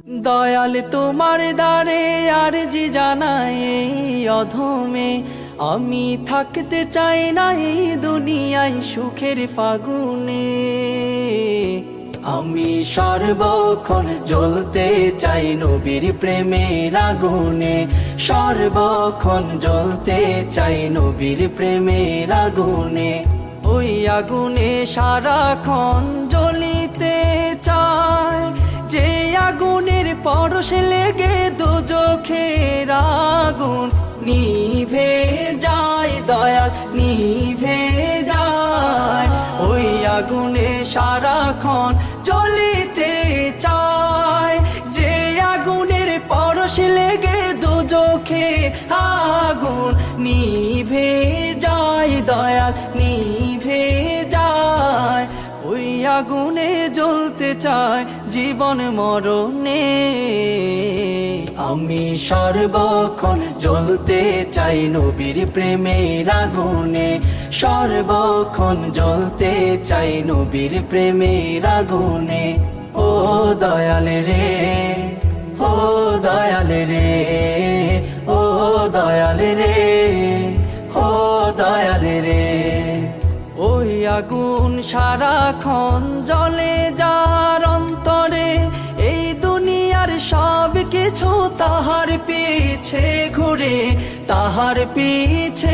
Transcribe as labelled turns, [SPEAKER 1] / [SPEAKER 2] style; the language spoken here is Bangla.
[SPEAKER 1] দয়াল তোমার দ্বারে আরজি জানাই এই অধমে, আমি থাকতে চাই না এই দুনিয়ায় সুখের ফাগুনে। আমি সর্বক্ষণ জ্বলতে চাই নবীর প্রেমের আগুনে, সর্বক্ষণ জ্বলতে চাই নবীর প্রেমের আগুনে। ওই আগুনে সারাক্ষণ জ্বলিতে চাই, যে আগুনের পরশ লেগে দোজখের আগুন নিভে যায়, দয়াল নিভে যায়। ওই আগুনে সারাক্ষণ জ্বলিতে চায়, যে আগুনের পরশ লেগে দোজখের আগুন নিভে যায়, দয়াল নিভে যায়। ওই আগুনে জ্বলতে চায় জীবন মরণে। আমি সর্বক্ষণ জ্বলতে চাই নবীর প্রেমের আগুনে, সর্বক্ষণ জ্বলতে চাই নবীর প্রেমের আগুনে। ও দয়াল রে, ও দয়াল রে, ও দয়াল রে, ও দয়াল রে। ওই আগুন সারাক্ষণ জ্বলে যার অন্তরে, এই দুনিয়ার সব কিছু তাহার পিছে ঘুরে, তাহার পিছে।